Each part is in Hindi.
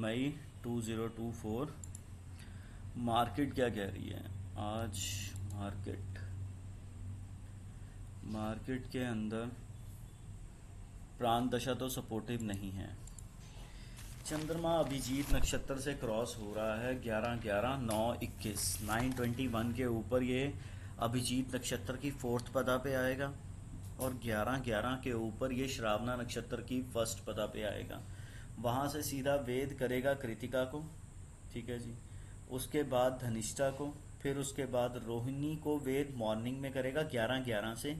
मई 2024। मार्केट क्या कह रही है आज? मार्केट के अंदर प्राण दशा तो सपोर्टिव नहीं है। चंद्रमा अभिजीत नक्षत्र से क्रॉस हो रहा है 11/11/9/21 921 के ऊपर ये अभिजीत नक्षत्र की फोर्थ पदा पे आएगा और 11/11 के ऊपर ये श्रावणा नक्षत्र की फर्स्ट पदा पे आएगा। वहाँ से सीधा वेद करेगा कृतिका को, ठीक है जी। उसके बाद धनिष्ठा को, फिर उसके बाद रोहिणी को वेद मॉर्निंग में करेगा 11/11 से।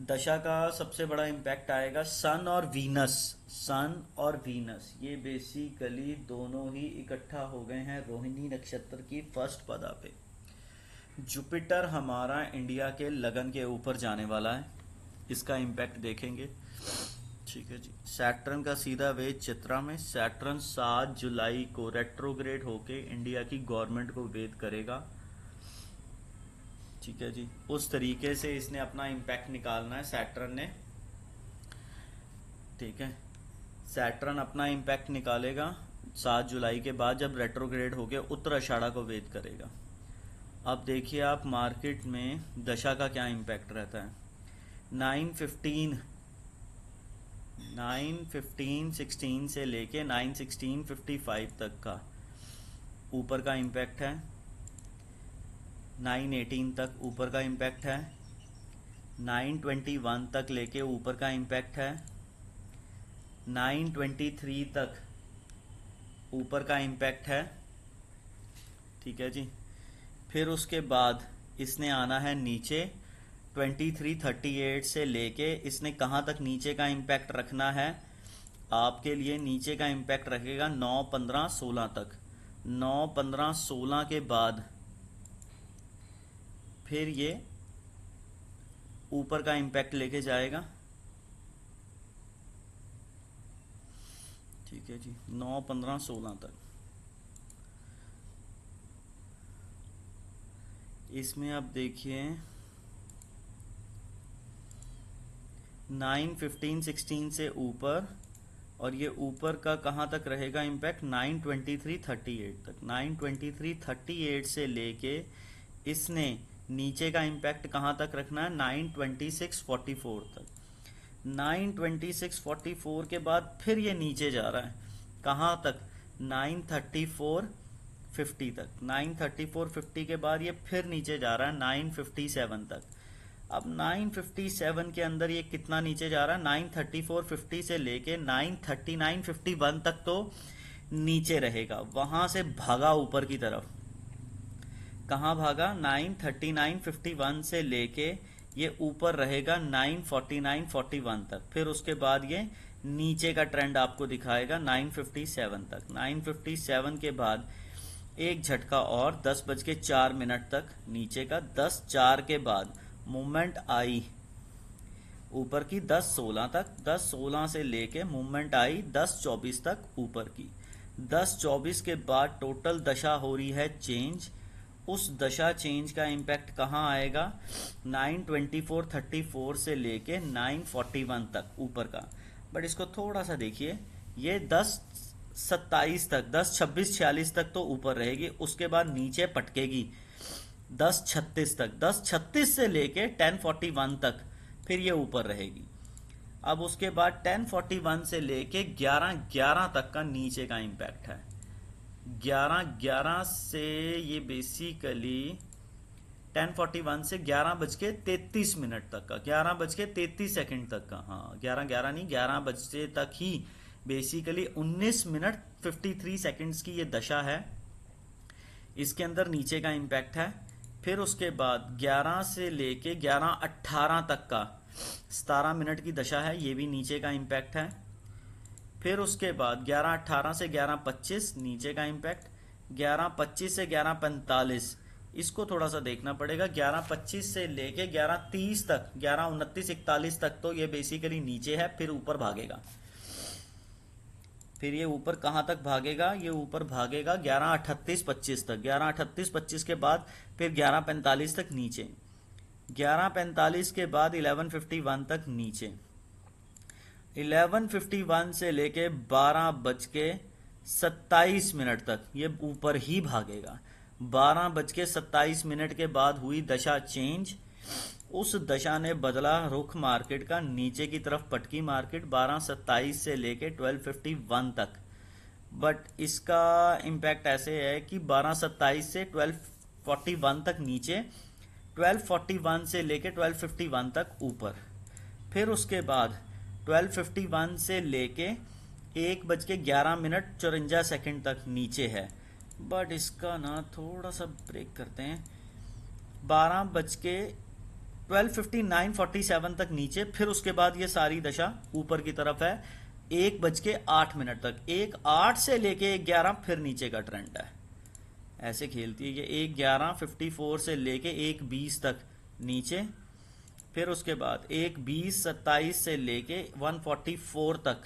दशा का सबसे बड़ा इम्पैक्ट आएगा सन और वीनस ये बेसिकली दोनों ही इकट्ठा हो गए हैं रोहिणी नक्षत्र की फर्स्ट पदा पे। जुपिटर हमारा इंडिया के लगन के ऊपर जाने वाला है, इसका इम्पैक्ट देखेंगे, ठीक है जी। सैटर्न का सीधा वेद चित्रा में, सैटर्न 7 जुलाई को रेट्रोग्रेड होके इंडिया की गवर्नमेंट को वेद करेगा, ठीक है जी। उस तरीके से इसने अपना इम्पैक्ट निकालना है सैटर्न ने, ठीक है। सैटर्न अपना इम्पैक्ट निकालेगा 7 जुलाई के बाद जब रेट्रोग्रेड होके उत्तर आषाढ़ा को वेद करेगा। अब देखिए आप मार्केट में दशा का क्या इम्पैक्ट रहता है। 9:15 से लेके 9:16:55 तक का ऊपर का इम्पैक्ट है। 9:18 तक ऊपर का इम्पैक्ट है। 9:21 तक लेके ऊपर का इम्पैक्ट है। 9:23 तक ऊपर का इम्पैक्ट है, ठीक है जी। फिर उसके बाद इसने आना है नीचे 23:38 से लेके इसने कहाँ तक नीचे का इम्पैक्ट रखना है आपके लिए। नीचे का इम्पैक्ट रखेगा 9:15-16 तक। 9:15-16 के बाद फिर ये ऊपर का इम्पैक्ट लेके जाएगा, ठीक है जी। 9:15-16 तक इसमें आप देखिए 9:15-16 से ऊपर, और ये ऊपर का कहाँ तक रहेगा इम्पैक्ट 9:23:38 तक। 9:23:38 से लेके इसने नीचे का इम्पैक्ट कहाँ तक रखना है 9:26:44 तक। 9:26:44 के बाद फिर ये नीचे जा रहा है कहाँ तक 9:34:50 तक। 9:34:50 के बाद ये फिर नीचे जा रहा है 9:57 तक। अब 9:57 के अंदर ये कितना नीचे जा रहा है 9:34:50 से लेके 9:39:51 तक तो नीचे रहेगा। वहां से भागा ऊपर की तरफ, कहाँ भागा 9:39:51 से लेके ये ऊपर रहेगा 9:49:41 तक। फिर उसके बाद ये नीचे का ट्रेंड आपको दिखाएगा 9:57 तक। 9:57 के बाद एक झटका और 10:04 तक नीचे का। 10:04 के बाद मूवमेंट आई ऊपर की 10:16 तक। 10:16 से लेके मूवमेंट आई 10:24 तक ऊपर की। 10:24 के बाद टोटल दशा हो रही है चेंज। उस दशा चेंज का इम्पैक्ट कहाँ आएगा 9:24:34 से लेके 9:41 तक ऊपर का। बट इसको थोड़ा सा देखिए, ये 10:27 तक 10:26:46 तक तो ऊपर रहेगी, उसके बाद नीचे पटकेगी 10:36 तक। 10:36 से लेके 10:41 तक फिर ये ऊपर रहेगी। अब उसके बाद 10:41 से लेके 11:11 तक का नीचे का इम्पैक्ट है। 11:11 से ये बेसिकली 10:41 से 11:33 तक का, 11:33 तक का, हाँ 11:11 नहीं 11 बजे तक ही बेसिकली 19:53 की ये दशा है। इसके अंदर नीचे का इम्पैक्ट है। फिर उसके बाद 11 से लेके 11:18 तक का 17 मिनट की दशा है, ये भी नीचे का इम्पैक्ट है। फिर उसके बाद 11:18 से 11:25 नीचे का इम्पैक्ट। 11:25 से 11:45 इसको थोड़ा सा देखना पड़ेगा। 11:25 से लेके 11:30 तक 11:29:41 तक तो ये बेसिकली नीचे है, फिर ऊपर भागेगा। फिर ये ऊपर कहाँ तक भागेगा, ये ऊपर भागेगा 11:38:25 तक। 11:38:25 के बाद फिर 11:45 तक नीचे। 11:45 के बाद 11:51 तक नीचे। 11:51 से लेके 12:27 तक ये ऊपर ही भागेगा। 12:27 के बाद हुई दशा चेंज, उस दशा ने बदला रुख मार्केट का, नीचे की तरफ पटकी मार्केट 12:27 से लेके 12:51 तक। बट इसका इम्पैक्ट ऐसे है कि 12:27 से 12:41 तक नीचे, 12:41 से लेके 12:51 तक ऊपर, फिर उसके बाद 12:51 से लेके 1:11:54 तक नीचे है। बट इसका ना थोड़ा सा ब्रेक करते हैं, 12:59:47 तक नीचे, फिर उसके बाद ये सारी दशा ऊपर की तरफ है 1:08 तक। 1:08 से लेके 1:11 फिर नीचे का ट्रेंड है, ऐसे खेलती है ये। 1:11:54 से लेके 1:20 तक नीचे, फिर उसके बाद 1:20:27 से लेके 1:44 तक,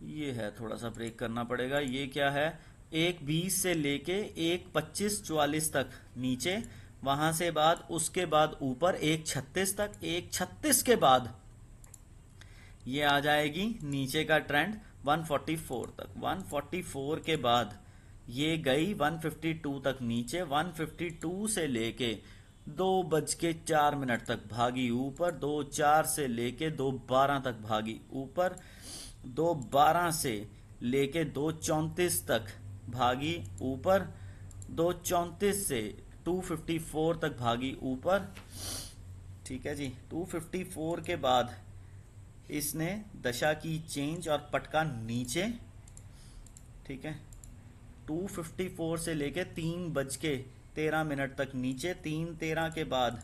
ये है थोड़ा सा ब्रेक करना पड़ेगा। ये क्या है, 1:20 से लेके 1:25:44 तक नीचे, वहां से बाद उसके बाद ऊपर 1:36 तक, 1:36 के बाद ये आ जाएगी नीचे का ट्रेंड 1:44 तक। 1:44 के बाद ये गई 1:52 तक नीचे, 1:52 से लेके 2:04 तक भागी ऊपर, 2:04 से लेके 2:12 तक भागी ऊपर, 2:12 से लेके 2:34 तक भागी ऊपर, 2:34 से 2:54 तक भागी ऊपर। ठीक है जी, 2:54 के बाद इसने दशा की चेंज और पटका नीचे। ठीक है, 2:54 से लेके 3:13 तक नीचे, 3:13 के बाद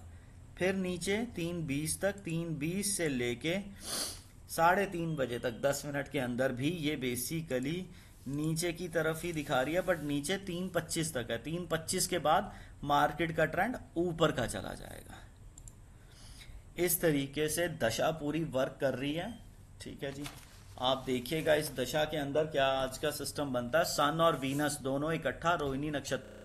फिर नीचे 3:20 तक, 3:20 से लेके 3:30 बजे तक 10 मिनट के अंदर भी ये बेसिकली नीचे की तरफ ही दिखा रही है, बट नीचे 3:25 तक है। 3:25 के बाद मार्केट का ट्रेंड ऊपर का चला जाएगा। इस तरीके से दशा पूरी वर्क कर रही है। ठीक है जी, आप देखिएगा इस दशा के अंदर क्या आज का सिस्टम बनता है। सन और वीनस दोनों इकट्ठा रोहिणी नक्षत्र